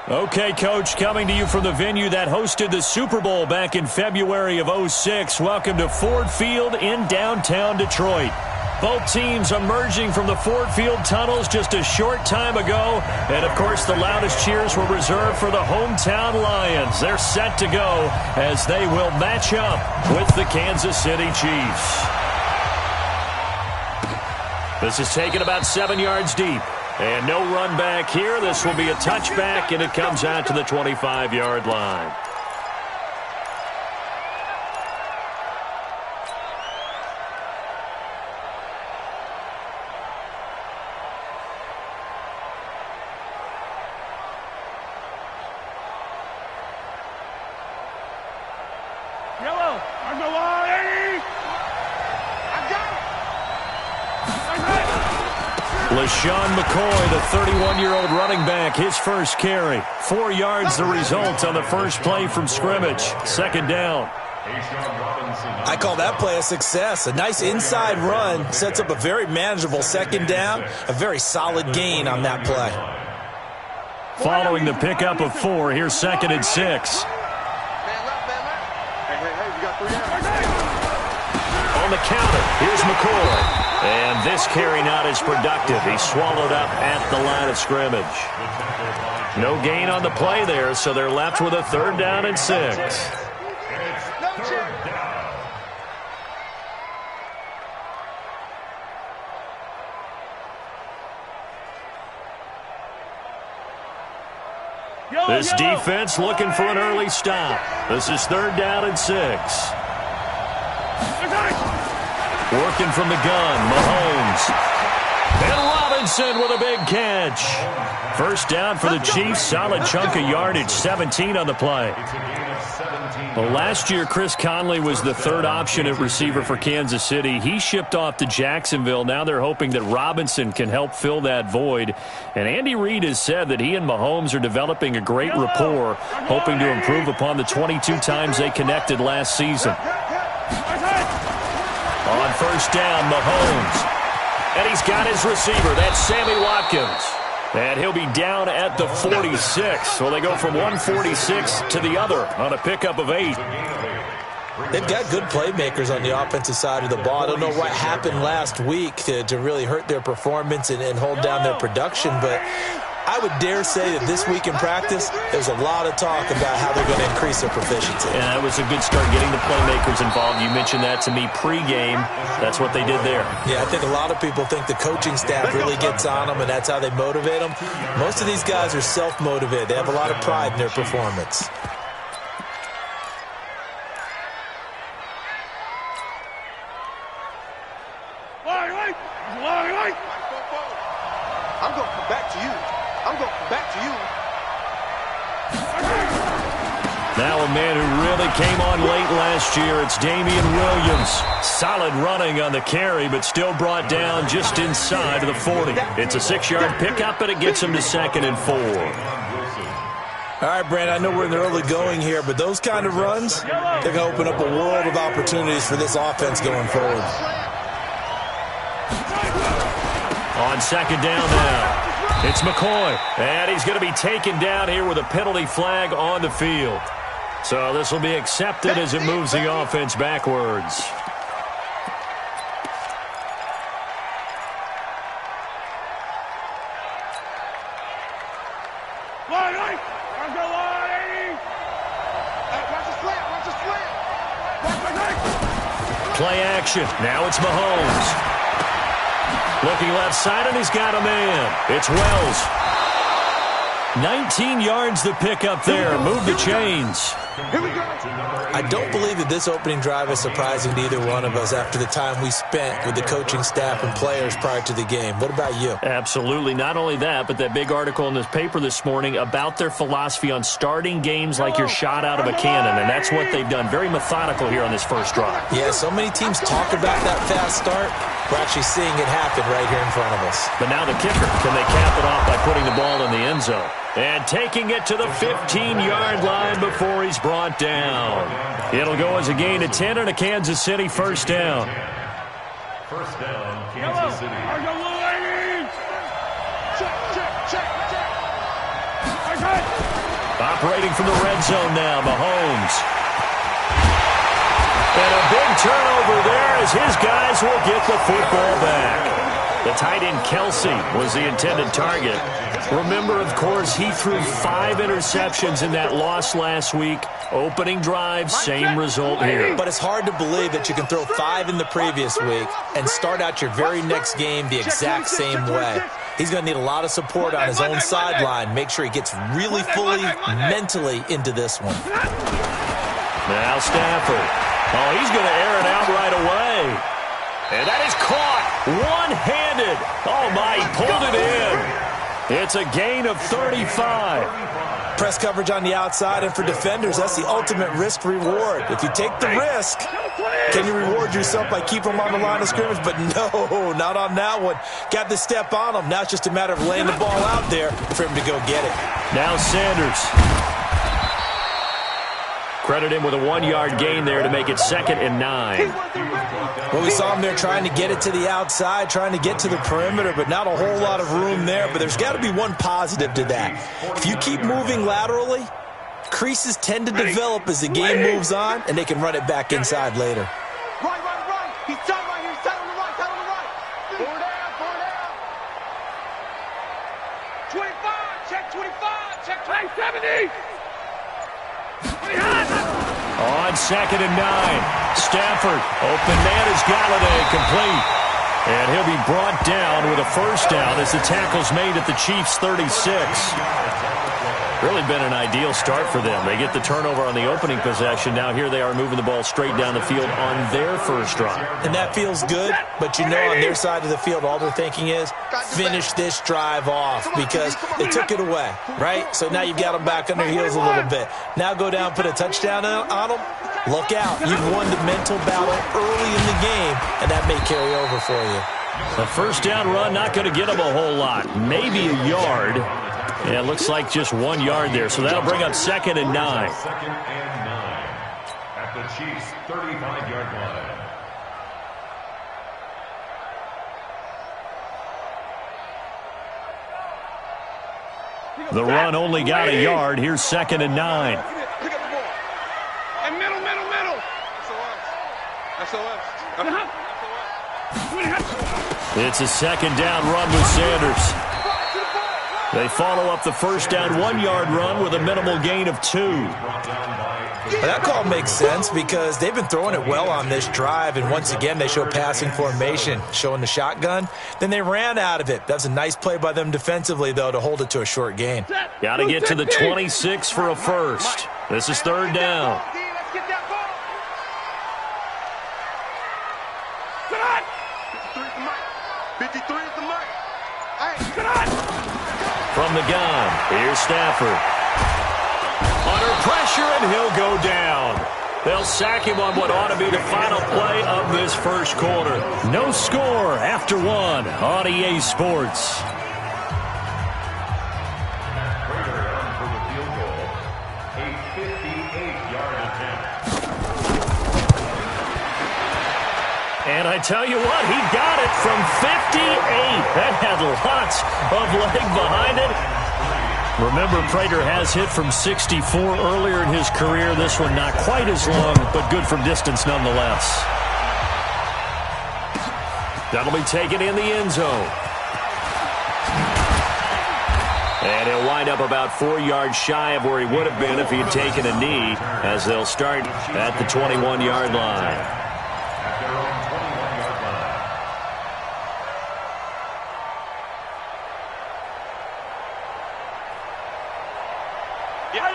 Okay, Coach, coming to you from the venue that hosted the Super Bowl back in February of '06. Welcome to Ford Field in downtown Detroit. Both teams emerging from the Ford Field tunnels just a short time ago. And, of course, the loudest cheers were reserved for the hometown Lions. They're set to go as they will match up with the Kansas City Chiefs. This is taken about 7 yards deep. And no run back here. This will be a touchback, and it comes out to the 25-yard line. Yellow, on the line. I got it. LaShawn McCoy, the 31-year-old running back, his first carry. 4 yards the result on the first play from scrimmage. Second down. I call that play a success. A nice inside run sets up a very manageable second down. A very solid gain on that play. Following the pickup of 4, here's 2nd and 6. On the counter, here's McCoy. And this carry not as productive. He's swallowed up at the line of scrimmage. No gain on the play there, so they're left with a 3rd down and 6. This defense looking for an early stop. This is 3rd down and 6. Working from the gun, Mahomes. And Robinson with a big catch. First down for the Chiefs. Solid chunk of yardage, 17 on the play. Well, last year, Chris Conley was the 3rd option at receiver for Kansas City. He shipped off to Jacksonville. Now they're hoping that Robinson can help fill that void. And Andy Reid has said that he and Mahomes are developing a great rapport, hoping to improve upon the 22 times they connected last season. On first down, Mahomes. And he's got his receiver. That's Sammy Watkins. And he'll be down at the 46. So they go from 146 to the other on a pickup of 8. They've got good playmakers on the offensive side of the ball. I don't know what happened last week to really hurt their performance and hold down their production, but I would dare say that this week in practice, there's a lot of talk about how they're going to increase their proficiency. And that was a good start getting the playmakers involved. You mentioned that to me pregame. That's what they did there. Yeah, I think a lot of people think the coaching staff really gets on them, and that's how they motivate them. Most of these guys are self-motivated. They have a lot of pride in their performance. I'm going to come back to you. I'm going to come back to you. Now a man who really came on late last year, it's Damian Williams. Solid running on the carry, but still brought down just inside of the 40. It's a 6-yard pickup, and it gets him to 2nd and 4. All right, Brandon, I know we're in the early going here, but those kind of runs, they're going to open up a world of opportunities for this offense going forward. On 2nd down now, it's McCoy. And he's going to be taken down here with a penalty flag on the field. So this will be accepted as it moves the offense backwards. Play action. Now it's Mahomes. Looking left side, and he's got a man. It's Wells. 19 yards the pickup there. Move the chains. I don't believe that this opening drive is surprising to either one of us after the time we spent with the coaching staff and players prior to the game. What about you? Absolutely. Not only that, but that big article in this paper this morning about their philosophy on starting games like you're shot out of a cannon, and that's what they've done. Very methodical here on this first drive. Yeah, so many teams talk about that fast start. We're actually seeing it happen right here in front of us. But now the kicker, can they cap it off by putting the ball in the end zone? And taking it to the 15-yard line before he's brought down. It'll go as a gain of 10 and a Kansas City first down. First down, Kansas City. Check. Operating from the red zone now, Mahomes. And a big turnover there as his guys will get the football back. The tight end Kelsey was the intended target. Remember, of course, he threw 5 interceptions in that loss last week. Opening drive, same result here. But it's hard to believe that you can throw 5 in the previous week and start out your very next game the exact same way. He's going to need a lot of support on his own sideline. Make sure he gets really fully mentally into this one. Now Stafford. Oh, he's going to air it out right away. And that is caught one-handed. Oh, my, he pulled it in. It's a gain of 35. Press coverage on the outside, and for defenders, that's the ultimate risk-reward. If you take the risk, can you reward yourself by keeping them on the line of scrimmage? But no, not on that one. Got the step on him. Now it's just a matter of laying the ball out there for him to go get it. Now Sanders. Credit him with a 1-yard gain there to make it 2nd and 9. Well, we saw him there trying to get it to the outside, trying to get to the perimeter, but not a whole lot of room there. But there's got to be one positive to that. If you keep moving laterally, creases tend to develop as the game moves on, and they can run it back inside later. Right. He's tight right here. He's tight on the right. Tight on the right. Four down. 25. Check 25. Check 70. On 2nd and 9. Stafford. Open man is Galladay. Complete. And he'll be brought down with a first down as the tackle's made at the Chiefs' 36. Really been an ideal start for them. They get the turnover on the opening possession. Now here they are moving the ball straight down the field on their first drive. And that feels good, but you know on their side of the field all they're thinking is finish this drive off because they took it away, right? So now you've got them back on their heels a little bit. Now go down, put a touchdown on them. Look out. You've won the mental battle early in the game, and that may carry over for you. A first down run, not going to get them a whole lot. Maybe a yard. Yeah, it looks like just 1 yard there. So that'll bring up 2nd and 9. 2nd and 9 at the Chiefs' 35-yard line. The run only got a yard. Here's 2nd and 9. Pick up the ball. And middle. SOS. It's a 2nd down run with Sanders. They follow up the first down 1-yard run with a minimal gain of 2. That call makes sense because they've been throwing it well on this drive, and once again they show passing formation, showing the shotgun. Then they ran out of it. That's a nice play by them defensively, though, to hold it to a short gain. Got to get to the 26 for a first. This is 3rd down. Let's get that ball. Come on. 53 is the mark. Hey, come on. From the gun, here's Stafford. Under pressure, and he'll go down. They'll sack him on what ought to be the final play of this first quarter. No score after 1 on EA Sports. Prater on for the field goal. A 58-yard attempt. And I tell you what, he got it from 58. That had lots of leg behind it. Remember, Prater has hit from 64 earlier in his career. This one not quite as long, but good from distance nonetheless. That'll be taken in the end zone. And he'll wind up about 4 yards shy of where he would have been if he had taken a knee, as they'll start at the 21-yard line. At their own 21-yard line.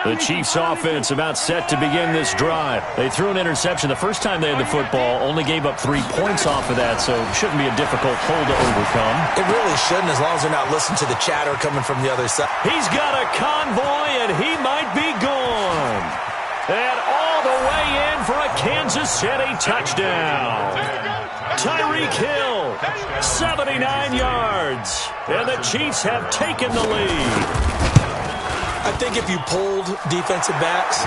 The Chiefs offense about set to begin this drive. They threw an interception the first time they had the football, only gave up 3 points off of that, so it shouldn't be a difficult hole to overcome. It really shouldn't, as long as they're not listening to the chatter coming from the other side. He's got a convoy, and he might be gone. And all the way in for a Kansas City touchdown. Tyreek Hill, 79 yards. And the Chiefs have taken the lead. I I think if you polled defensive backs,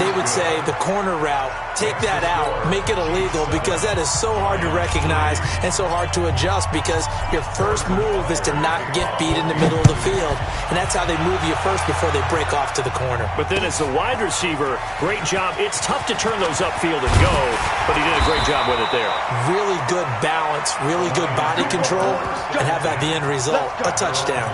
they would say the corner route, take that out, make it illegal, because that is so hard to recognize and so hard to adjust, because your first move is to not get beat in the middle of the field, and that's how they move you first before they break off to the corner. But then as the wide receiver, great job. It's tough to turn those upfield and go, but he did a great job with it there. Really good balance, really good body control, and have that the end result, a touchdown.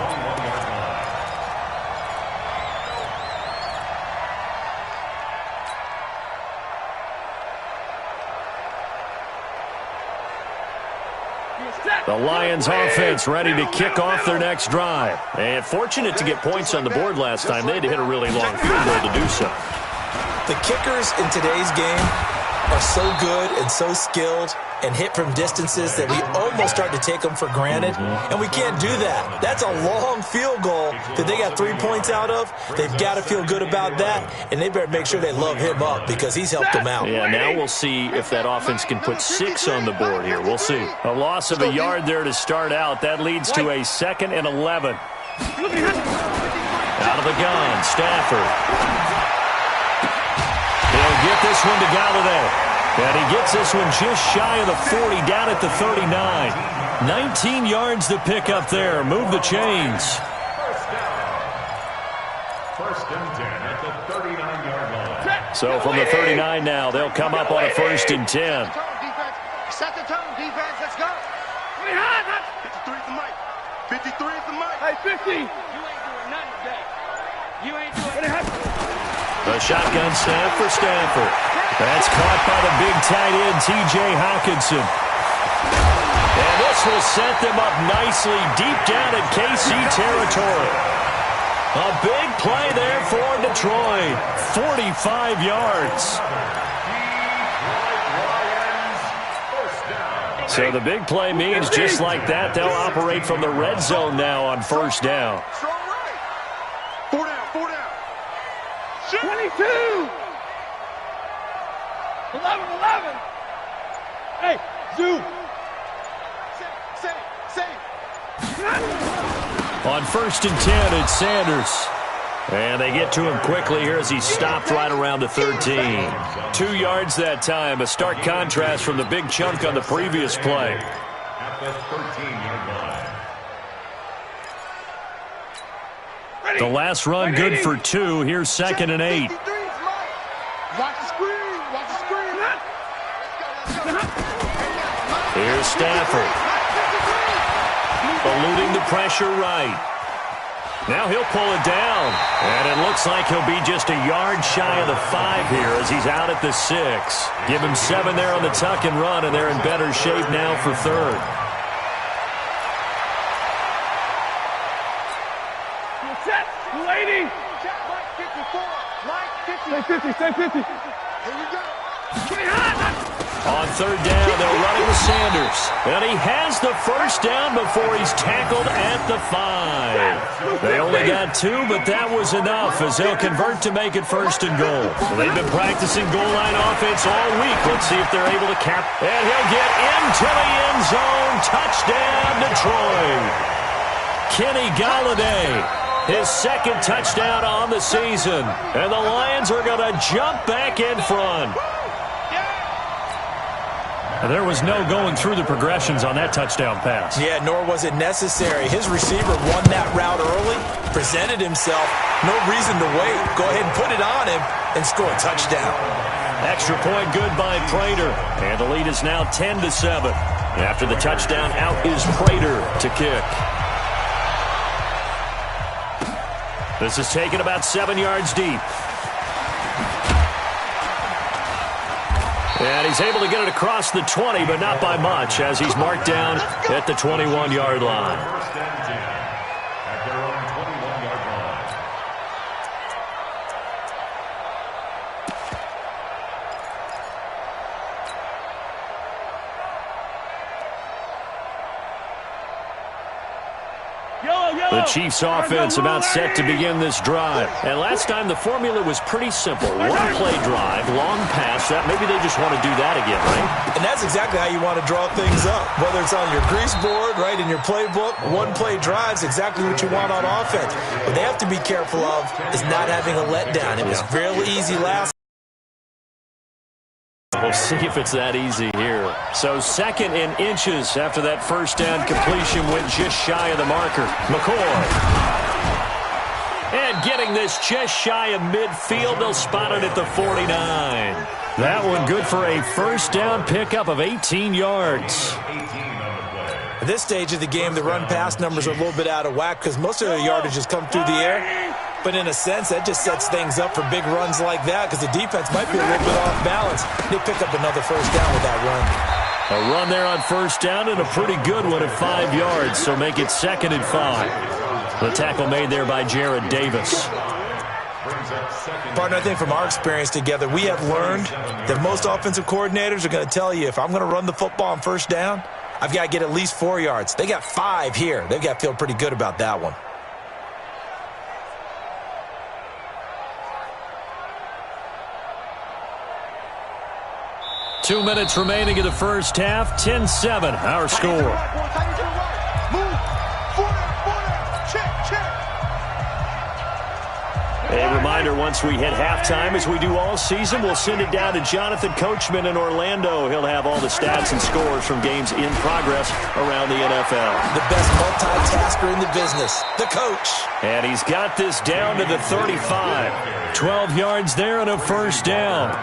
The Lions offense ready to kick off their next drive. And fortunate to get points on the board last time. They had to hit a really long field goal to do so. The kickers in today's game are so good and so skilled and hit from distances that we almost start to take them for granted, and we can't do that. That's a long field goal that they got 3 points out of. They've got to feel good about that, and they better make sure they love him up because he's helped them out. Yeah, now we'll see if that offense can put 6 on the board here. We'll see. A loss of a yard there to start out. That leads to a 2nd and 11. Out of the gun, Stafford. He'll get this one to Galladay. And he gets this one just shy of the 40, down at the 39. 19 yards to pick up there. Move the chains. First and 10 at the 39-yard line. So from the 39 now, they'll come up on a 1st and 10. Set the tone, defense. Let's go. 53 is the mic. 53 is the mic. Hey, 50. You ain't doing nothing today. You ain't doing nothing. The shotgun snap for Stafford. That's caught by the big tight end, T.J. Hawkinson. And this will set them up nicely deep down in KC territory. A big play there for Detroit. 45 yards. So the big play means just like that, they'll operate from the red zone now on 1st down. 4 down, 4 down. 22. 11. Hey, Zoo. On 1st and 10, it's Sanders. And they get to him quickly here as he stopped right around the 13. 2 yards that time, a stark contrast from the big chunk on the previous play. At the 13-yard line. The last run good for 2. Here's 2nd and 8. Watch the screen. Watch the screen. Here's Stafford. Eluding the pressure right. Now he'll pull it down. And it looks like he'll be just a yard shy of the 5 here as he's out at the 6. Give him 7 there on the tuck and run, and they're in better shape now for 3rd. Set. 280. Mike 54. Mike 50. Stay 50. Here we go. On 3rd down, they'll run it with Sanders. And he has the 1st down before he's tackled at the 5. They only got 2, but that was enough as they'll convert to make it 1st and goal. Well, they've been practicing goal line offense all week. Let's see if they're able to cap. And he'll get into the end zone. Touchdown, Detroit. Kenny Galladay, his 2nd touchdown on the season. And the Lions are going to jump back in front. There was no going through the progressions on that touchdown pass. Yeah, nor was it necessary. His receiver won that route early, presented himself. No reason to wait. Go ahead and put it on him and score a touchdown. Extra point good by Prater. And the lead is now 10-7. After the touchdown, out is Prater to kick. This is taken about 7 yards deep. And he's able to get it across the 20, but not by much, as he's marked down at the 21-yard line. First and 10 at their own 21-yard line. The Chiefs offense about set to begin this drive. And last time the formula was pretty simple. One-play drive, long pass. Maybe they just want to do that again, right? And that's exactly how you want to draw things up. Whether it's on your grease board, right, in your playbook, one-play drive's exactly what you want on offense. What they have to be careful of is not having a letdown. It was real easy last. We'll see if it's that easy here. So 2nd and inches after that first down completion went just shy of the marker. McCoy. And getting this just shy of midfield, they'll spot it at the 49. That one good for a first down pickup of 18 yards. At this stage of the game, the run-pass numbers are a little bit out of whack because most of the yardage has come through the air. But in a sense, that just sets things up for big runs like that because the defense might be a little bit off balance. They pick up another first down with that run. A run there on first down and a pretty good one at 5 yards, so make it 2nd and 5. The tackle made there by Jared Davis. Partner, I think from our experience together, we have learned that most offensive coordinators are going to tell you, if I'm going to run the football on first down, I've got to get at least 4 yards. They got 5 here. They've got to feel pretty good about that one. Two minutes remaining in the first half. 10-7, our score. A reminder, once we hit halftime, as we do all season, we'll send it down to Jonathan Coachman in Orlando. He'll have all the stats and scores from games in progress around the NFL. The best multitasker in the business, the coach. And he's got this down to the 35. 12 yards there and a first down.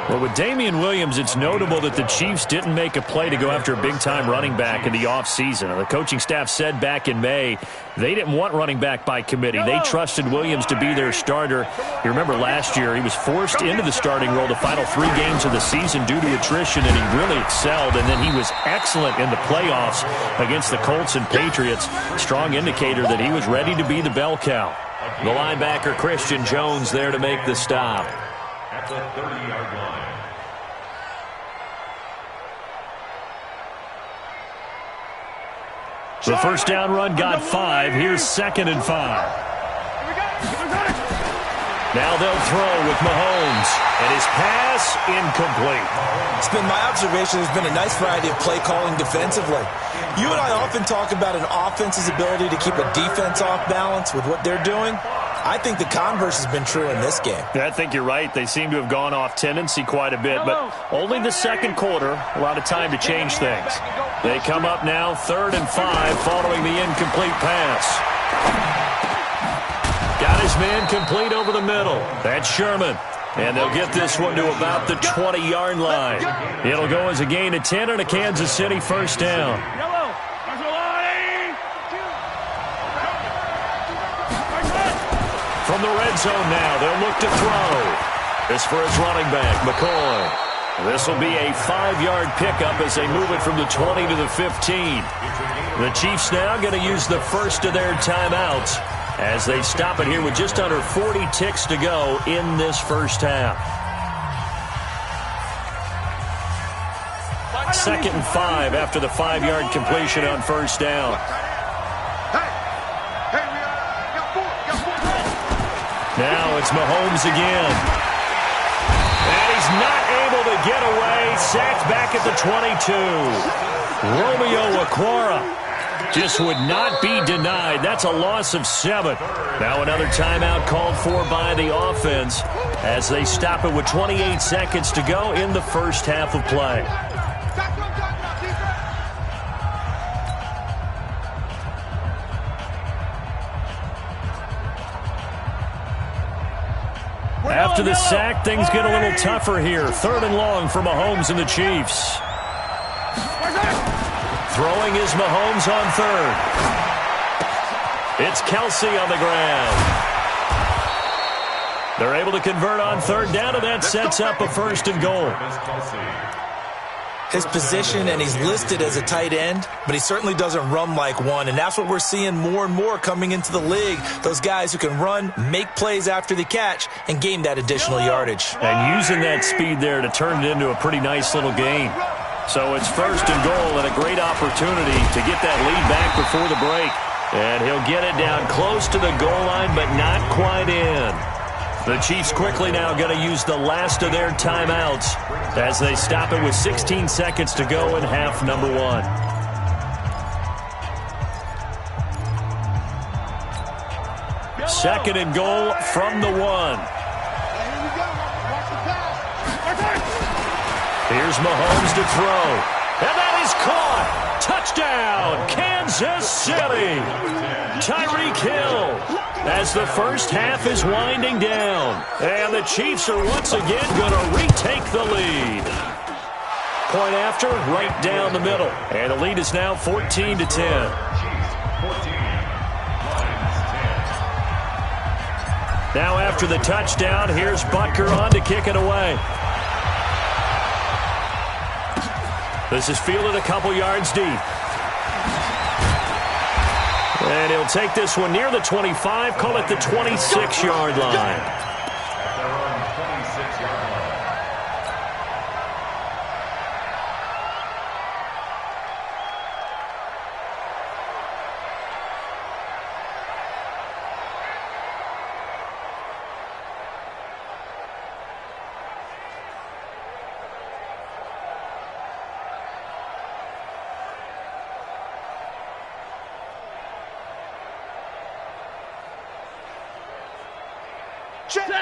Well, with Damian Williams, it's notable that the Chiefs didn't make a play to go after a big-time running back in the offseason. The coaching staff said back in May they didn't want running back by committee. They trusted Williams to be their starter. You remember last year he was forced into the starting role the final 3 games of the season due to attrition, and he really excelled. And then he was excellent in the playoffs against the Colts and Patriots. Strong indicator that he was ready to be the bell cow. The linebacker, Christian Jones, there to make the stop. At the 30-yard line. The first down run got 5. Here's 2nd and 5. Now they'll throw with Mahomes. And his pass incomplete. It's been my observation there's been a nice variety of play calling defensively. You and I often talk about an offense's ability to keep a defense off balance with what they're doing. I think the converse has been true in this game. I think you're right. They seem to have gone off tendency quite a bit, but only the second quarter, a lot of time to change things. They come up now 3rd and 5 following the incomplete pass. Got his man complete over the middle. That's Sherman. And they'll get this one to about the 20-yard line. It'll go as a gain of 10 and a Kansas City first down. From the red zone now, they'll look to throw. This for his running back, McCoy. This will be a 5-yard pickup as they move it from the 20 to the 15. The Chiefs now going to use the first of their timeouts as they stop it here with just under 40 ticks to go in this first half. 2nd and 5 after the 5-yard completion on first down. Now it's Mahomes again. And he's not able to get away. Sacked back at the 22. Romeo Okwara just would not be denied. That's a loss of 7. Now another timeout called for by the offense as they stop it with 28 seconds to go in the first half of play. After the sack, things get a little tougher here. 3rd and long for Mahomes and the Chiefs. Throwing is Mahomes on 3rd. It's Kelsey on the ground. They're able to convert on 3rd down, and that sets up a 1st and goal. His position, and he's listed as a tight end, but he certainly doesn't run like one, and that's what we're seeing more and more coming into the league. Those guys who can run, make plays after the catch, and gain that additional yardage. And using that speed there to turn it into a pretty nice little gain. So it's 1st and goal and a great opportunity to get that lead back before the break. And he'll get it down close to the goal line, but not quite in. The Chiefs quickly now going to use the last of their timeouts as they stop it with 16 seconds to go in half number 1. Second and goal from the 1. Here's Mahomes to throw. And that is caught. Touchdown, Kansas City. Tyreek Hill as the first half is winding down. And the Chiefs are once again going to retake the lead. Point after, right down the middle. And the lead is now 14-10. Now after the touchdown, here's Butker on to kick it away. This is fielded a couple yards deep. And he'll take this one near the 25, call it the 26-yard line.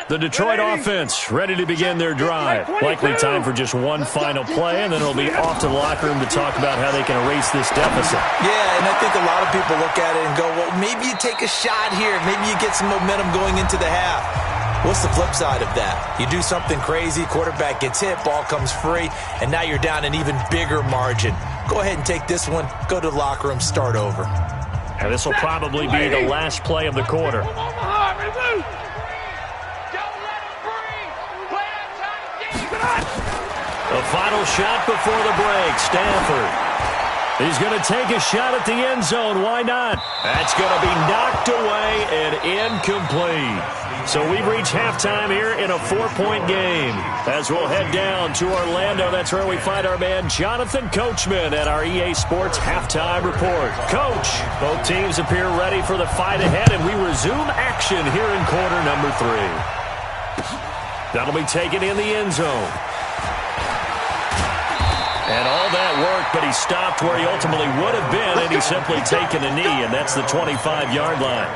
The Detroit offense ready to begin their drive. Likely time for just one final play, and then it'll be off to the locker room to talk about how they can erase this deficit. Yeah, and I think a lot of people look at it and go, well, maybe you take a shot here. Maybe you get some momentum going into the half. What's the flip side of that? You do something crazy, quarterback gets hit, ball comes free, and now you're down an even bigger margin. Go ahead and take this one, go to the locker room, start over. And this will probably be the last play of the quarter. The final shot before the break, Stafford. He's going to take a shot at the end zone. Why not? That's going to be knocked away and incomplete. So we've reached halftime here in a 4-point game. As we'll head down to Orlando, that's where we find our man Jonathan Coachman at our EA Sports Halftime Report. Coach, both teams appear ready for the fight ahead, and we resume action here in quarter number 3. That'll be taken in the end zone. And all that work, but he stopped where he ultimately would have been, and he's simply taken a knee, and that's the 25-yard line.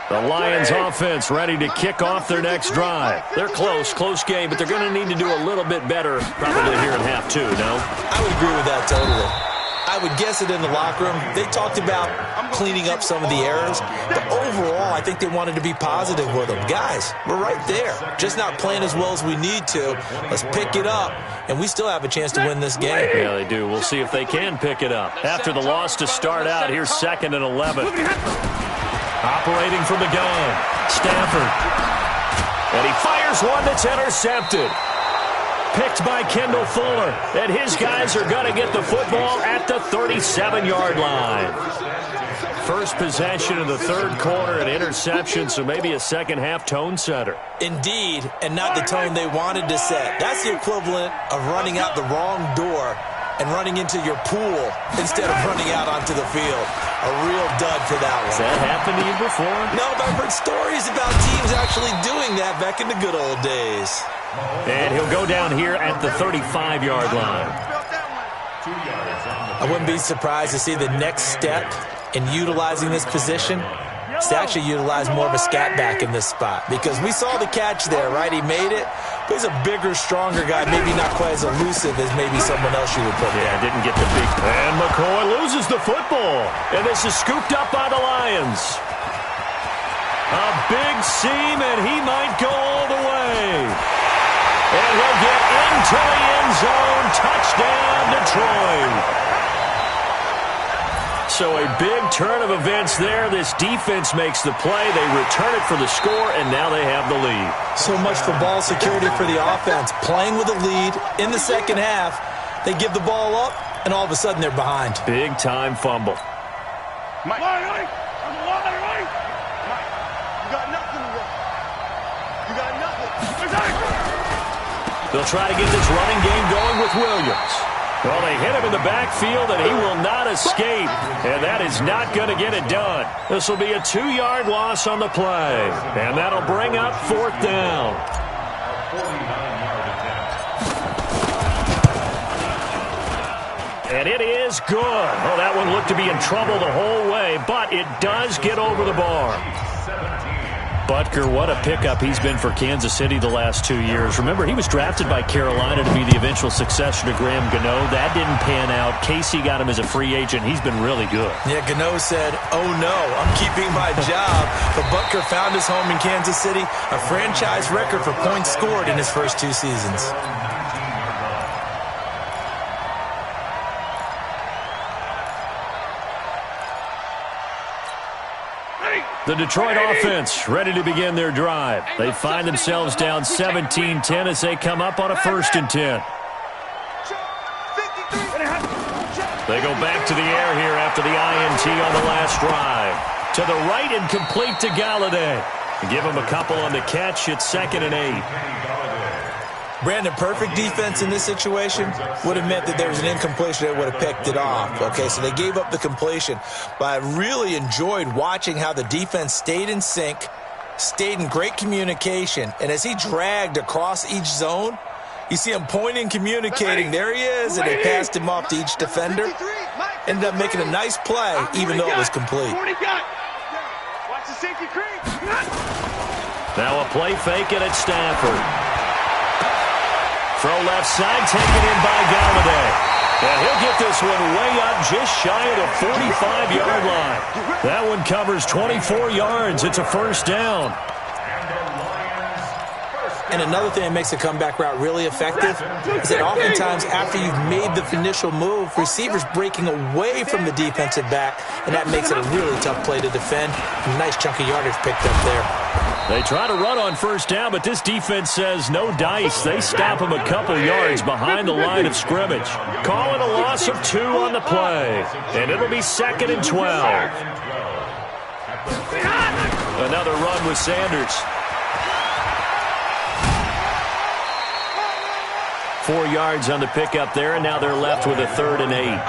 The Lions offense ready to kick off their next drive. They're close game, but they're going to need to do a little bit better probably here in half 2, no? I would agree with that totally. I would guess it in the locker room. They talked about cleaning up some of the errors, but overall, I think they wanted to be positive with them. Guys, we're right there. Just not playing as well as we need to. Let's pick it up, and we still have a chance to win this game. Yeah, they do. We'll see if they can pick it up. After the loss to start out, here's 2nd and 11. Operating from the gun, Stafford. And he fires one that's intercepted. Picked by Kendall Fuller, and his guys are going to get the football at the 37-yard line. First possession of the third quarter, an interception, so maybe a second-half tone setter. Indeed, and not the tone they wanted to set. That's the equivalent of running out the wrong door and running into your pool instead of running out onto the field. A real dud for that one. Has that happened to you before? No, but I've heard stories about teams actually doing that back in the good old days. And he'll go down here at the 35-yard line. I wouldn't be surprised to see the next step in utilizing this position is to actually utilize more of a scat back in this spot. Because we saw the catch there, right? He made it. But he's a bigger, stronger guy, maybe not quite as elusive as maybe someone else you would put there. Yeah, didn't get the big. And McCoy loses the football. And this is scooped up by the Lions. A big seam, and he might go all the way. And he'll get into the end zone. Touchdown, Detroit. So a big turn of events there. This defense makes the play. They return it for the score, and now they have the lead. So much for ball security for the offense. Playing with a lead in the second half. They give the ball up, and all of a sudden they're behind. Big-time fumble. Mike. Mike. You got nothing to work. You got nothing. They'll try to get this running game going with Williams. Well, they hit him in the backfield, and he will not escape. And that is not going to get it done. This will be a 2-yard loss on the play. And that'll bring up 4th down. And it is good. Oh, that one looked to be in trouble the whole way, but it does get over the bar. Butker, what a pickup he's been for Kansas City the last 2 years. Remember, he was drafted by Carolina to be the eventual successor to Graham Gano. That didn't pan out. Casey got him as a free agent. He's been really good. Yeah, Gano said, oh no, I'm keeping my job. But Butker found his home in Kansas City, a franchise record for points scored in his first 2 seasons. The Detroit offense ready to begin their drive. They find themselves down 17-10 as they come up on a 1st and 10. They go back to the air here after the INT on the last drive. To the right and complete to Galladay. Give him a couple on the catch. It's 2nd and 8. Brandon, perfect defense in this situation would have meant that there was an incompletion that would have picked it off. Okay, so they gave up the completion. But I really enjoyed watching how the defense stayed in sync, stayed in great communication. And as he dragged across each zone, you see him pointing, communicating. There he is, and they passed him off to each defender. Ended up making a nice play, even though it was complete. Now a play fake it at Stafford. Throw left side, taken in by Galladay. And he'll get this one way up just shy of the 45-yard line. That one covers 24 yards. It's a 1st down. And another thing that makes the comeback route really effective is that oftentimes after you've made the initial move, receivers breaking away from the defensive back, and that makes it a really tough play to defend. A nice chunk of yardage picked up there. They try to run on 1st down, but this defense says no dice. They stop him a couple yards behind the line of scrimmage. Calling a loss of 2 on the play. And it'll be 2nd and 12. Another run with Sanders. 4 yards on the pickup there, and now they're left with a 3rd and 8.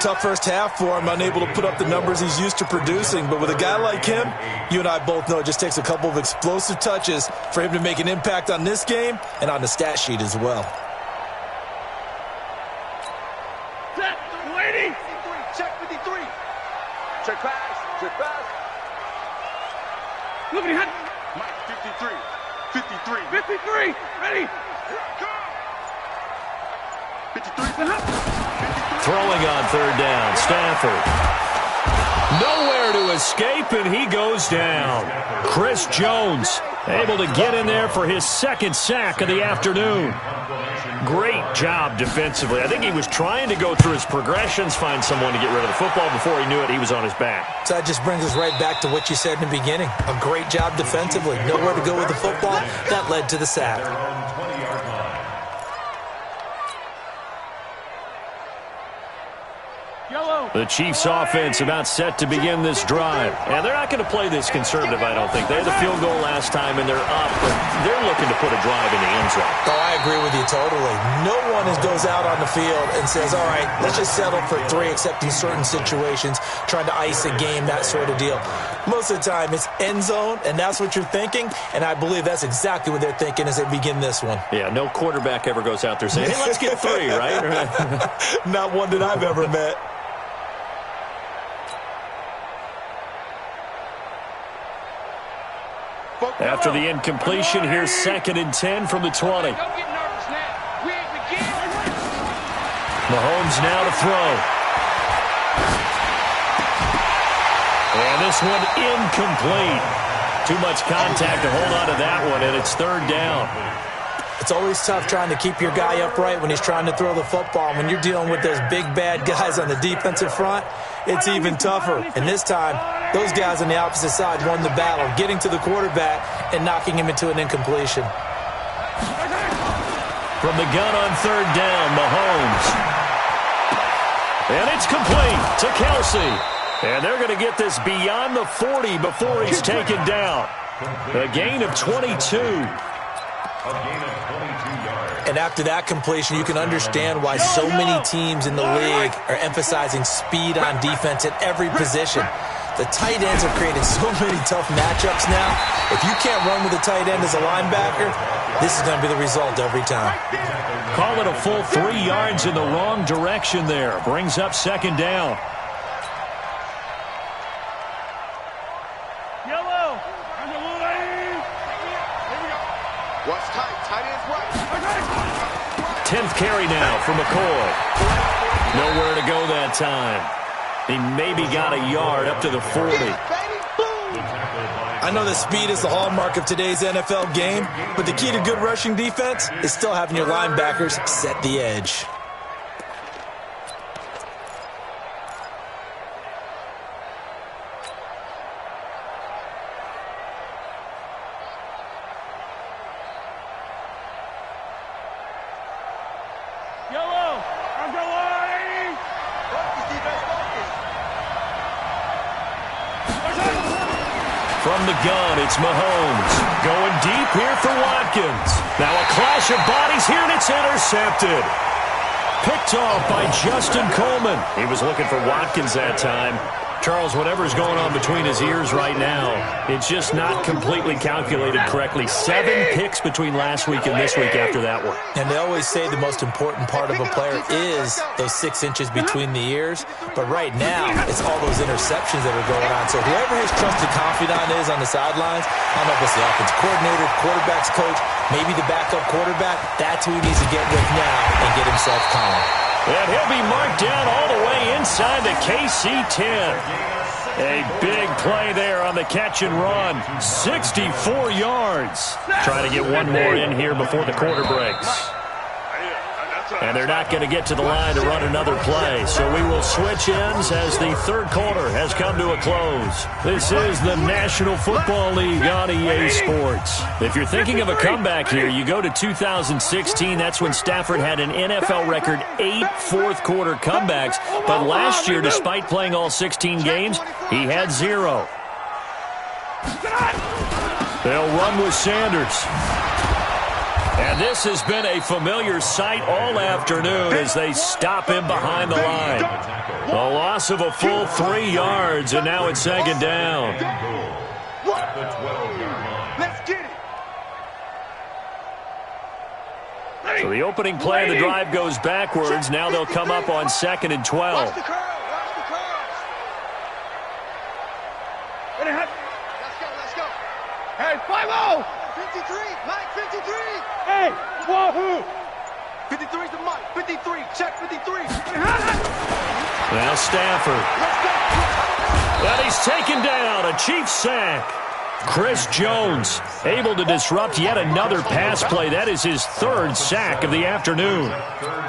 Tough first half for him, unable to put up the numbers he's used to producing. But with a guy like him, you and I both know it just takes a couple of explosive touches for him to make an impact on this game and on the stat sheet as well. Set, waiting. Check 53. Check pass. Check pass. Look at him. Mike, 53. 53. 53. Ready. Go. 53. Throwing on 3rd down, Stafford. Nowhere to escape, and he goes down. Chris Jones able to get in there for his 2nd sack of the afternoon. Great job defensively. I think he was trying to go through his progressions, find someone to get rid of the football. Before he knew it, he was on his back. So that just brings us right back to what you said in the beginning. A great job defensively. Nowhere to go with the football. That led to the sack. The Chiefs offense about set to begin this drive. And they're not going to play this conservative, I don't think. They had the field goal last time, and they're up, but they're looking to put a drive in the end zone. Oh, I agree with you totally. No one goes out on the field and says, all right, let's just settle for 3, except in certain situations, trying to ice a game, that sort of deal. Most of the time, it's end zone, and that's what you're thinking, and I believe that's exactly what they're thinking as they begin this one. Yeah, no quarterback ever goes out there saying, hey, let's get 3, right? Not one that I've ever met. After the incompletion, here's 2nd and 10 from the 20. Mahomes now to throw. And this one incomplete. Too much contact to hold on to that one, and it's 3rd down. It's always tough trying to keep your guy upright when he's trying to throw the football. When you're dealing with those big, bad guys on the defensive front, it's even tougher. And this time, those guys on the opposite side won the battle, getting to the quarterback and knocking him into an incompletion. From the gun on 3rd down, Mahomes. And it's complete to Kelsey. And they're going to get this beyond the 40 before he's taken down. A gain of 22. A gain of 22 yards. And after that completion, you can understand why so many teams in the league are emphasizing speed on defense at every position. The tight ends have created so many tough matchups now. If you can't run with a tight end as a linebacker, this is going to be the result every time. Call it a full 3 yards in the wrong direction there. Brings up second down. Yellow. Watch tight. Tight end's right. 10th carry now for McCoy. Nowhere to go that time. He maybe got a yard up to the 40. I know that speed is the hallmark of today's NFL game, but the key to good rushing defense is still having your linebackers set the edge. Yellow. Underline. From the gun, it's Mahomes. Going deep here for Watkins. Now a clash of bodies here, and it's intercepted. Picked off by Justin Coleman. He was looking for Watkins that time. Charles, whatever's going on between his ears right now, it's just not completely calculated correctly. 7 picks between last week and this week after that one. And they always say the most important part of a player is those 6 inches between the ears. But right now, it's all those interceptions that are going on. So whoever his trusted confidant is on the sidelines, I don't know if it's the offensive coordinator, quarterback's coach, maybe the backup quarterback, that's who he needs to get with now and get himself calm. And he'll be marked down all the way inside the KC 10. A big play there on the catch and run. 64 yards. Trying to get one more in here before the quarter breaks. And they're not going to get to the line to run another play. So we will switch ends as the third quarter has come to a close. This is the National Football League on EA Sports. If you're thinking of a comeback here, you go to 2016. That's when Stafford had an NFL record 8 fourth-quarter comebacks. But last year, despite playing all 16 games, he had 0. They'll run with Sanders. And this has been a familiar sight all afternoon as they stop him behind the line. A loss of a full 3 yards, and now it's second down. Let's get it. So the opening play of the drive goes backwards. Now they'll come up on 2nd and 12. Watch the curl. Watch the curls. Let's go. Hey, 5-0. 53. Mike, 53. Hey, wahoo. 53's the Mike. 53. Check 53. Now Stafford. And he's taken down. A Chiefs sack. Chris Jones able to disrupt yet another pass play. That is his 3rd sack of the afternoon.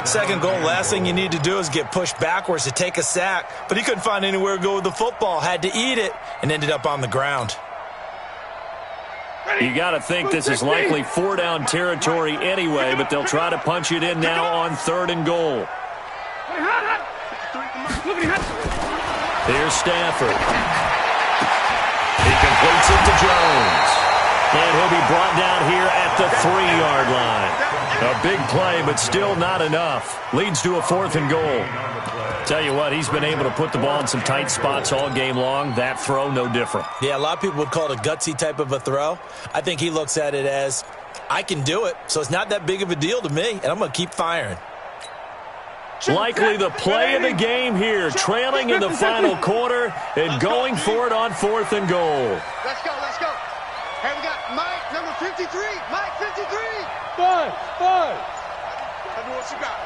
Second goal, last thing you need to do is get pushed backwards to take a sack. But he couldn't find anywhere to go with the football. Had to eat it and ended up on the ground. You got to think this is likely 4-down territory anyway, but they'll try to punch it in now on 3rd and goal. Here's Stafford. He completes it to Jones. And he'll be brought down here at the 3-yard line. A big play, but still not enough. Leads to a 4th and goal. Tell you what, he's been able to put the ball in some tight spots all game long. That throw, no different. Yeah, a lot of people would call it a gutsy type of a throw. I think he looks at it as, I can do it, so it's not that big of a deal to me, and I'm going to keep firing. Likely the play of the game here, trailing in the final quarter and going for it on 4th and goal. Let's go. Hey, we got Mike, number 53. Mike, 53. 5. What you got?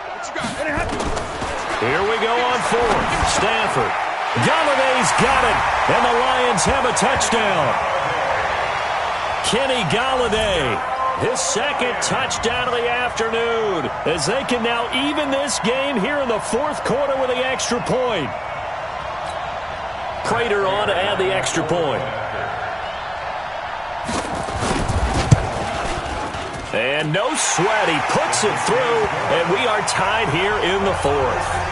Here we go on 4th. Stafford. Galladay's got it, and the Lions have a touchdown. Kenny Galladay, his 2nd touchdown of the afternoon, as they can now even this game here in the 4th quarter with the extra point. Prater on to add the extra point. And no sweat, he puts it through, and we are tied here in the 4th.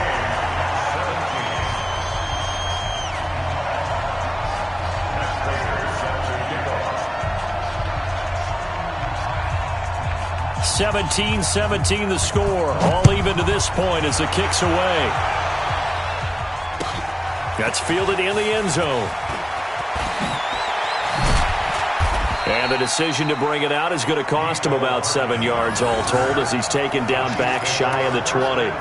17-17 the score. All even to this point as the kick's away. That's fielded in the end zone. And the decision to bring it out is going to cost him about 7 yards all told as he's taken down back shy of the 20.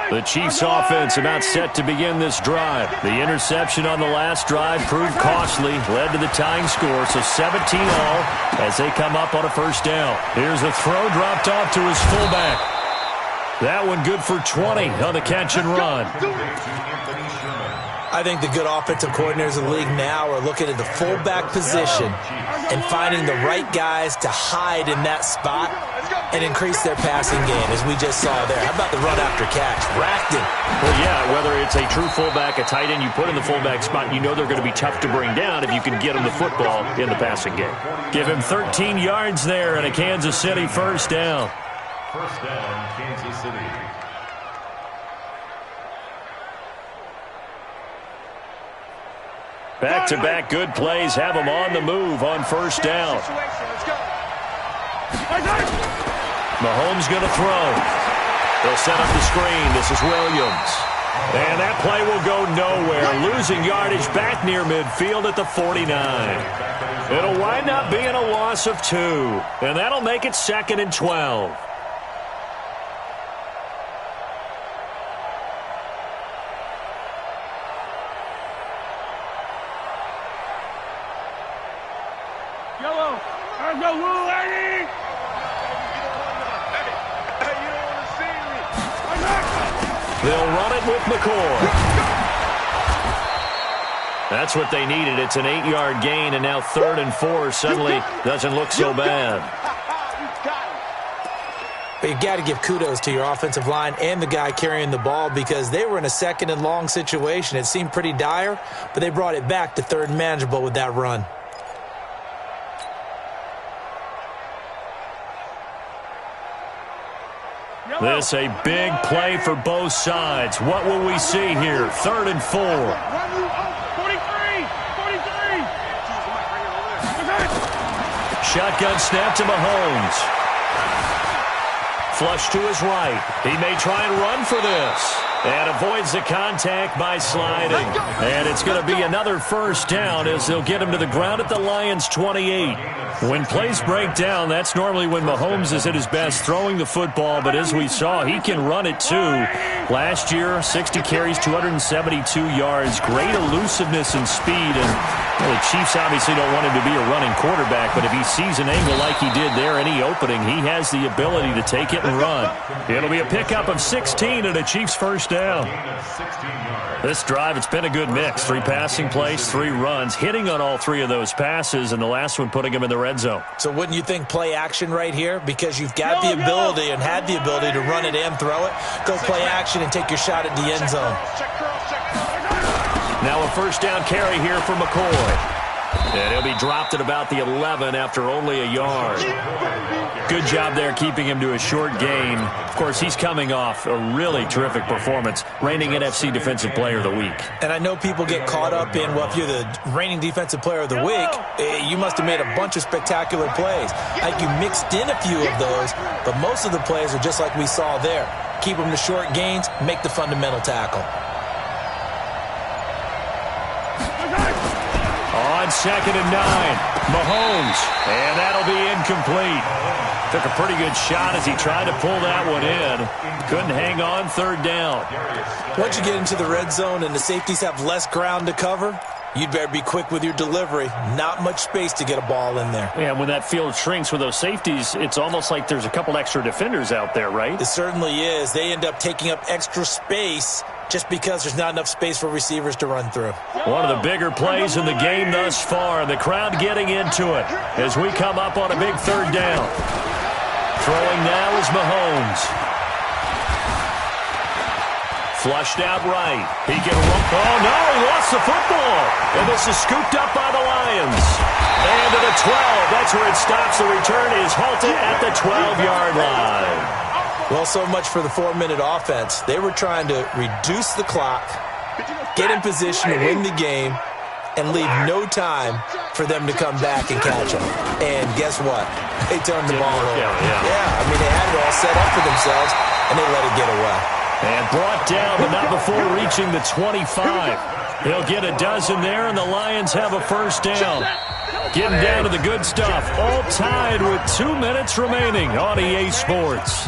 The Chiefs offense about set to begin this drive. The interception on the last drive proved costly, led to the tying score, so 17 all as they come up on a first down. Here's a throw dropped off to his fullback. That one good for 20 on the catch and run. I think the good offensive coordinators in the league now are looking at the fullback position and finding the right guys to hide in that spot and increase their passing game, as we just saw there. How about the run after catch? Racked it. Well, yeah, whether it's a true fullback, a tight end you put in the fullback spot, you know they're going to be tough to bring down if you can get them the football in the passing game. Give him 13 yards there and a Kansas City first down. First down, Kansas City. Back-to-back good plays have them on the move on first down. Mahomes going to throw. They'll set up the screen. This is Williams. And that play will go nowhere. Losing yardage back near midfield at the 49. It'll wind up being a loss of 2. And that'll make it 2nd and 12. Yellow. Let's go, Lou, lady. They'll run it with McCoy. That's what they needed. It's an 8-yard gain, and now 3rd and 4 suddenly doesn't look so bad. But you got to give kudos to your offensive line and the guy carrying the ball because they were in a 2nd and long situation. It seemed pretty dire, but they brought it back to 3rd and manageable with that run. This a big play for both sides. What will we see here? 3rd and 4. 43. Shotgun snap to Mahomes. Flush to his right. He may try and run for this. And avoids the contact by sliding. And it's going to be another first down as they'll get him to the ground at the Lions' 28. When plays break down, that's normally when Mahomes is at his best throwing the football. But as we saw, he can run it too. Last year, 60 carries, 272 yards. Great elusiveness and speed. And well, the Chiefs obviously don't want him to be a running quarterback. But if he sees an angle like he did there, any opening, he has the ability to take it and run. It'll be a pickup of 16 and a Chiefs first down. This drive, it's been a good mix. 3 passing plays, 3 runs, hitting on all 3 of those passes, and the last one putting him in the red zone. So wouldn't you think play action right here? Because you've got the ability and had the ability to run it and throw it. Go play action and take your shot at the end zone. Now a first down carry here for McCoy. And he'll be dropped at about the 11 after only a yard. Good job there keeping him to a short gain. Of course, he's coming off a really terrific performance, reigning NFC Defensive Player of the Week. And I know people get caught up in, well, if you're the reigning Defensive Player of the Week, you must have made a bunch of spectacular plays. Like you mixed in a few of those, but most of the plays are just like we saw there. Keep them to short gains, make the fundamental tackle. On 2nd and 9, Mahomes, and that'll be incomplete. Took a pretty good shot as he tried to pull that one in. Couldn't hang on 3rd down. Once you get into the red zone and the safeties have less ground to cover, you'd better be quick with your delivery. Not much space to get a ball in there. Yeah, when that field shrinks with those safeties, it's almost like there's a couple extra defenders out there, right? It certainly is. They end up taking up extra space just because there's not enough space for receivers to run through. One of the bigger plays in the game thus far. The crowd getting into it as we come up on a big 3rd down. Throwing now is Mahomes. Flushed out right. He can run. Oh, no, he lost the football. And this is scooped up by the Lions. And to the 12. That's where it stops. The return is halted at the 12-yard line. Well, so much for the 4-minute offense. They were trying to reduce the clock, get in position to win the game, and leave no time for them to come back and catch them. And guess what? They turned the ball over. Yeah, I mean, they had it all set up for themselves, and they let it get away. And brought down, but not before reaching the 25. He'll get a dozen there, and the Lions have a first down. Getting down to the good stuff. All tied with 2 minutes remaining on EA Sports.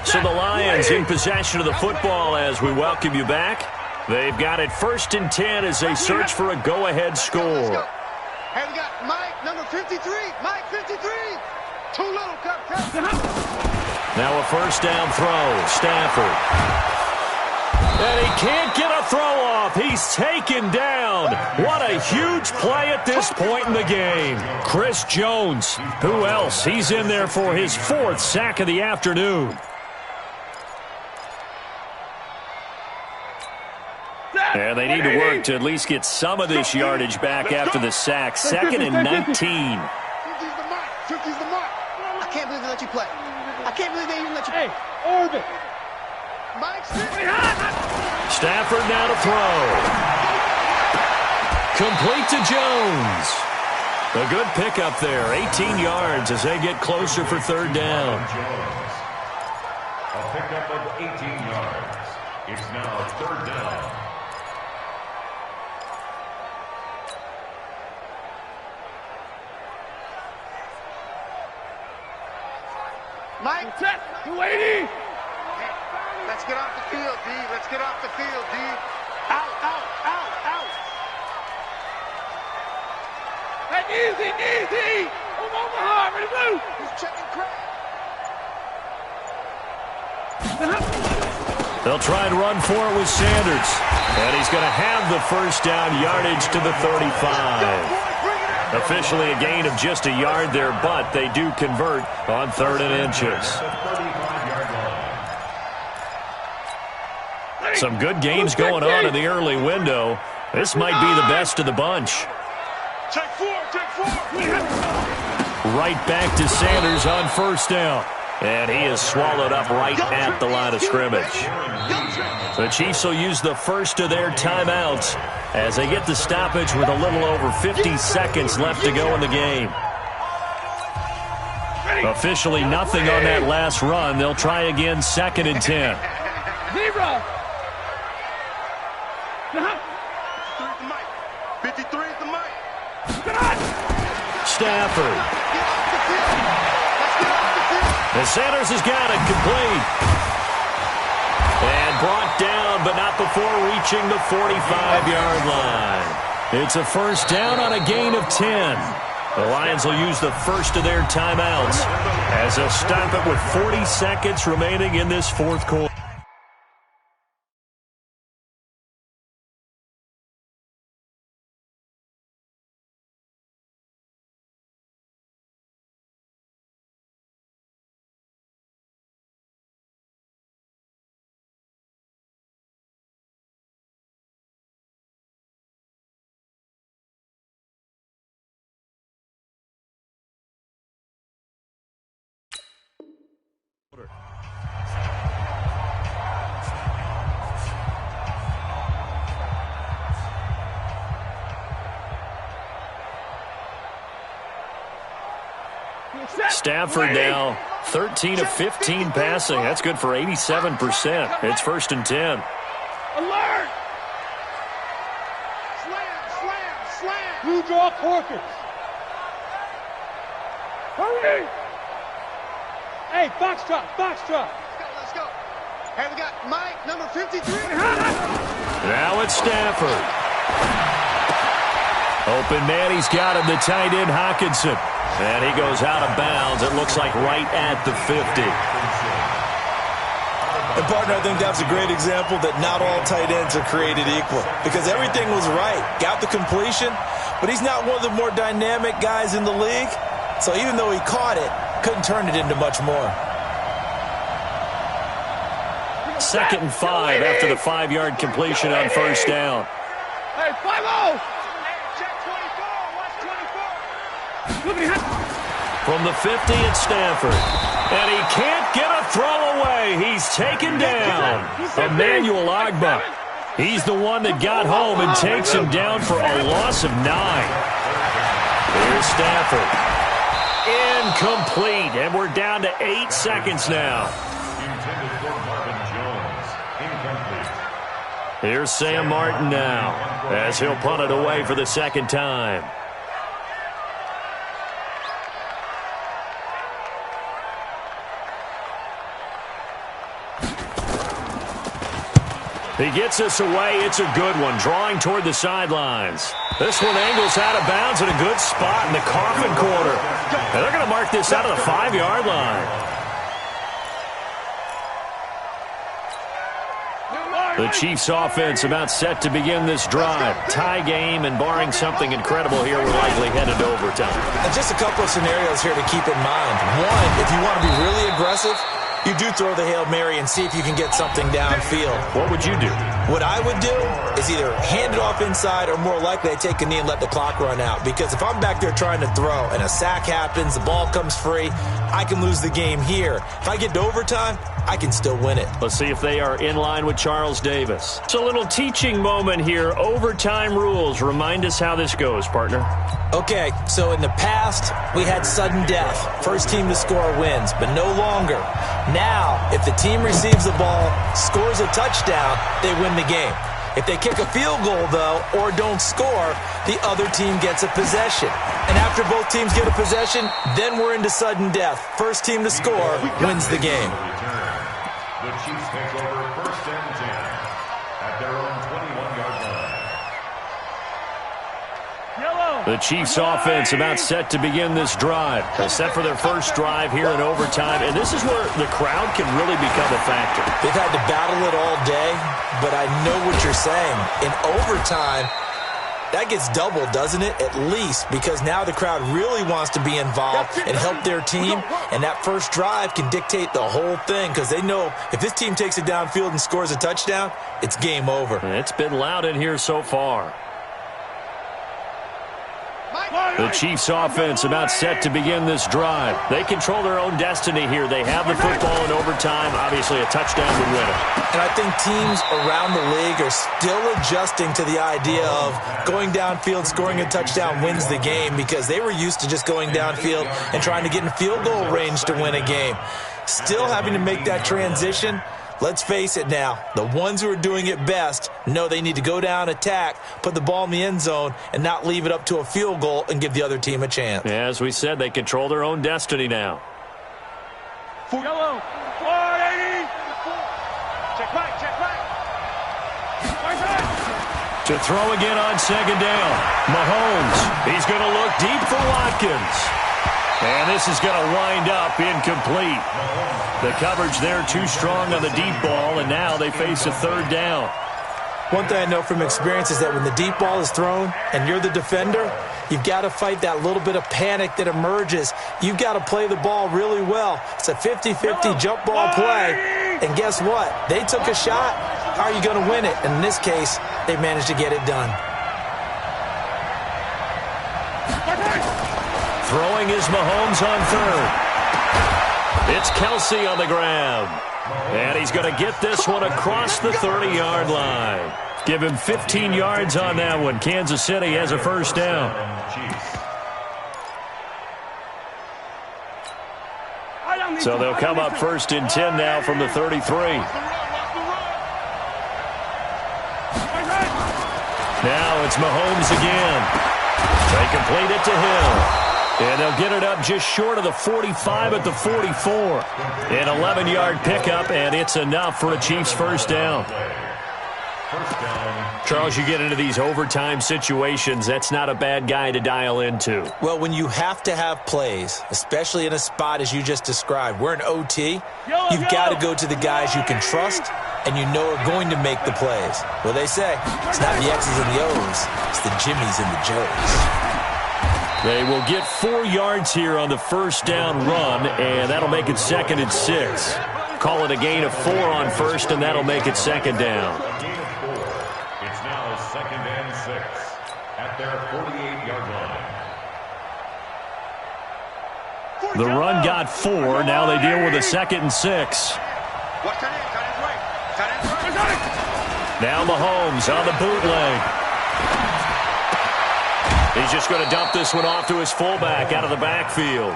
So the Lions in possession of the football as we welcome you back. They've got it 1st and 10 as they search for a go-ahead score. Hey, we got Mike, number 53. Mike, 53. Too little, cut. Now a first down throw. Stafford. And he can't get a throw off. He's taken down. What a huge play at this point in the game. Chris Jones. Who else? He's in there for his 4th sack of the afternoon. And they need to work to at least get some of this yardage back after the sack. 2nd and 19. 50's the mark. 50's the mark. I can't believe they let you play. I can't believe they even let you play. Hey, Orbit. Mike's Stafford now to throw. Complete to Jones. A good pickup there. 18 yards as they get closer for 3rd down. A pickup of 18 yards. It's now 3rd down. Mike, 280. Let's get off the field, D. Let's get off the field, D. Out, out, out, out. Hey, easy. Omaha, ready to move. He's checking crack. They'll try and run for it with Sanders. And he's going to have the first down, yardage to the 35. Officially a gain of just a yard there, but they do convert on 3rd and inches. Some good games going on in the early window. This might be the best of the bunch. Check 4. Right back to Sanders on 1st down. And he is swallowed up right at the line of scrimmage. The Chiefs will use the first of their timeouts as they get the stoppage with a little over 50 seconds left to go in the game. Officially nothing on that last run. They'll try again 2nd and 10. Zero. 53 is the mic. Stafford. And Sanders has got it complete. And brought down, but not before reaching the 45-yard line. It's a first down on a gain of 10. The Lions will use the first of their timeouts as they'll stop it with 40 seconds remaining in this 4th quarter. Stafford now 13 of 15 passing. That's good for 87%. It's 1st and 10. Alert! Slam! Blue draw Corkers. Hurry! Hey, box drop. Let's go. Hey, we got Mike, number 53. Now it's Stafford. Open man, he's got him, the tight end Hockenson. And he goes out of bounds, it looks like right at the 50. And, partner, I think that's a great example that not all tight ends are created equal. Because everything was right. Got the completion, but he's not one of the more dynamic guys in the league. So even though he caught it, couldn't turn it into much more. 2nd and 5 after the 5-yard completion on 1st down. Hey, 5-0! From the 50, it's Stafford. And he can't get a throw away. He's taken down. Emmanuel Agba. He's the one that got home and takes him down for a loss of 9. Here's Stafford. Incomplete. And we're down to 8 seconds now. Intended for Marvin Jones. Incomplete. Here's Sam Martin now as he'll punt it away for the second time. He gets us away. It's a good one, drawing toward the sidelines. This one angles out of bounds in a good spot in the coffin corner. And they're going to mark this out of the 5-yard line. The Chiefs offense about set to begin this drive. Tie game, and barring something incredible here, we're likely headed to overtime. And just a couple of scenarios here to keep in mind. One, if you want to be really aggressive, you do throw the Hail Mary and see if you can get something downfield. What would you do? What I would do is either hand it off inside or more likely I take a knee and let the clock run out. Because if I'm back there trying to throw and a sack happens, the ball comes free, I can lose the game here. If I get to overtime, I can still win it. Let's see if they are in line with Charles Davis. It's a little teaching moment here. Overtime rules. Remind us how this goes, partner. Okay, so in the past, we had sudden death. First team to score wins, but no longer. Now, if the team receives the ball, scores a touchdown, they win the game. If they kick a field goal, though, or don't score, the other team gets a possession. And after both teams get a possession, then we're into sudden death. First team to score wins the game. The Chiefs take over 1st and 10 at their own 21-yard line. The Chiefs offense about set to begin this drive. They're set for their first drive here in overtime, and this is where the crowd can really become a factor. They've had to battle it all day, but I know what you're saying. In overtime, that gets doubled, doesn't it? At least, because now the crowd really wants to be involved and help their team, and that first drive can dictate the whole thing because they know if this team takes it downfield and scores a touchdown, it's game over. It's been loud in here so far. The Chiefs offense about set to begin this drive. They control their own destiny here. They have the football in overtime. Obviously, a touchdown would win it. And I think teams around the league are still adjusting to the idea of going downfield, scoring a touchdown wins the game because they were used to just going downfield and trying to get in field goal range to win a game. Still having to make that transition. Let's face it now, the ones who are doing it best know they need to go down, attack, put the ball in the end zone, and not leave it up to a field goal and give the other team a chance. As we said, they control their own destiny now. Yellow, 480. Check back. To throw again on second down. Mahomes, he's going to look deep for Watkins. And this is going to wind up incomplete. The coverage there too strong on the deep ball, and now they face a third down. One thing I know from experience is that when the deep ball is thrown and you're the defender, you've got to fight that little bit of panic that emerges. You've got to play the ball really well. It's a 50-50 jump ball play. And guess what? They took a shot. How are you going to win it? And in this case, they managed to get it done. Throwing is Mahomes on third. It's Kelsey on the ground. And he's going to get this one across the 30-yard line. Give him 15 yards on that one. Kansas City has a first down. So they'll come up 1st and 10 now from the 33. Now it's Mahomes again. They complete it to him. And they'll get it up just short of the 45 at the 44. An 11-yard pickup, and it's enough for a Chiefs first down. Charles, you get into these overtime situations, that's not a bad guy to dial into. Well, when you have to have plays, especially in a spot as you just described, we're in OT, you've got to go to the guys you can trust and you know are going to make the plays. Well, they say it's not the X's and the O's, it's the Jimmies and the Joes. They will get 4 yards here on the first down run, and that'll make it 2nd and 6. Call it a gain of 4 on first, and that'll make it 2nd down. It's now 2nd and 6 at their 48-yard line. The run got 4. Now they deal with a 2nd and 6. Now Mahomes on the bootleg. He's just going to dump this one off to his fullback out of the backfield.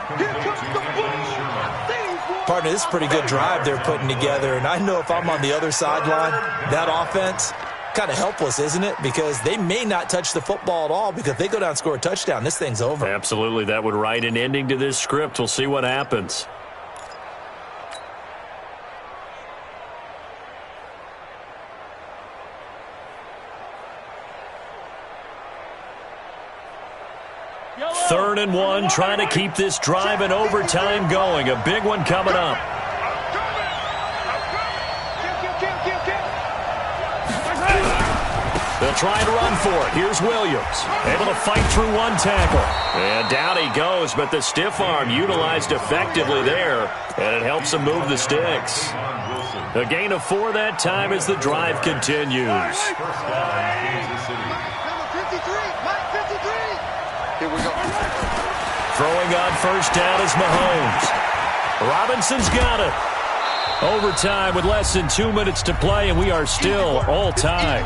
Partner, this is a pretty good drive they're putting together. And I know if I'm on the other sideline, that offense, kind of helpless, isn't it? Because they may not touch the football at all, because if they go down and score a touchdown, this thing's over. Absolutely. That would write an ending to this script. We'll see what happens. Third and 1, trying to keep this drive in overtime going. A big one coming up. They'll try and run for it. Here's Williams, able to fight through one tackle. And down he goes, but the stiff arm utilized effectively there, and it helps him move the sticks. A gain of 4 that time as the drive continues. Here we go. Throwing on first down is Mahomes. Robinson's got it. Overtime with less than 2 minutes to play, and we are still all tied.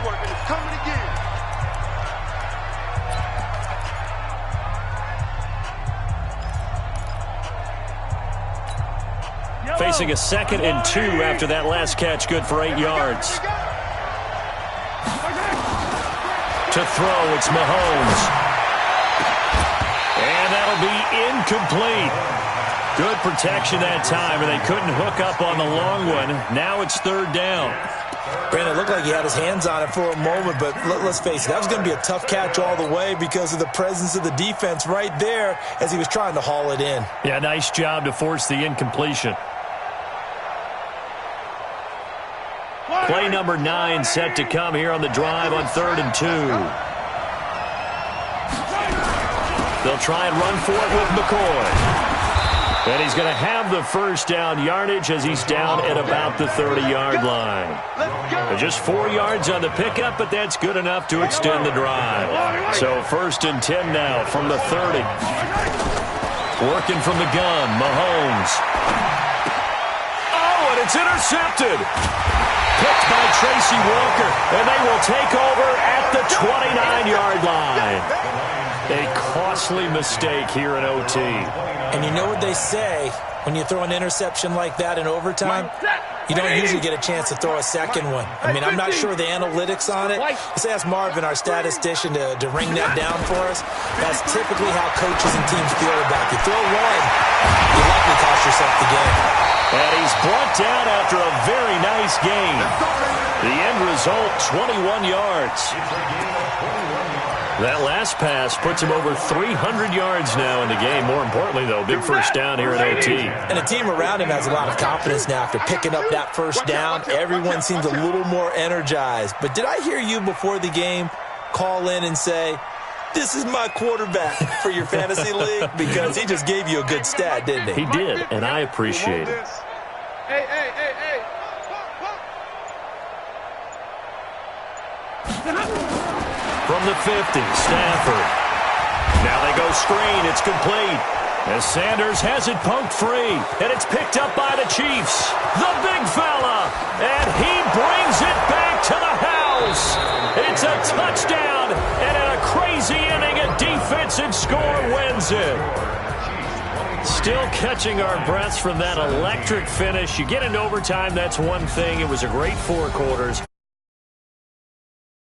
Facing a 2nd and 2 after that last catch, good for 8 yards. To throw, it's Mahomes. And that'll be incomplete. Good protection that time, and they couldn't hook up on the long one. Now it's 3rd down. Brandon, it looked like he had his hands on it for a moment, but let's face it, that was going to be a tough catch all the way because of the presence of the defense right there as he was trying to haul it in. Yeah, nice job to force the incompletion. Play number 9 set to come here on the drive on 3rd and 2. They'll try and run for it with McCoy. And he's going to have the first down yardage as he's down at about the 30-yard line. Just 4 yards on the pickup, but that's good enough to extend the drive. So 1st and 10 now from the 30. Working from the gun, Mahomes. Oh, and it's intercepted. Picked by Tracy Walker, and they will take over at the 29-yard line. A costly mistake here in OT. And you know what they say, when you throw an interception like that in overtime, you don't usually get a chance to throw a second one. I mean, I'm not sure the analytics on it. Let's ask Marvin, our statistician, to ring that down for us. That's typically how coaches and teams feel about you. Throw one, you likely cost yourself the game. And he's brought down after a very nice gain. The end result, 21 yards. That last pass puts him over 300 yards now in the game. More importantly, though, big first down here in OT. And the team around him has a lot of confidence now after picking up that first down. Everyone seems a little more energized. But did I hear you before the game call in and say, this is my quarterback for your fantasy league? Because he just gave you a good stat, didn't he? He did, and I appreciate it. Hey. From the 50, Stafford. Now they go screen. It's complete. As Sanders has it poked free. And it's picked up by the Chiefs. The big fella. And he brings it back to the house. It's a touchdown. And in a crazy inning, a defensive score wins it. Still catching our breaths from that electric finish. You get into overtime, that's one thing. It was a great 4 quarters.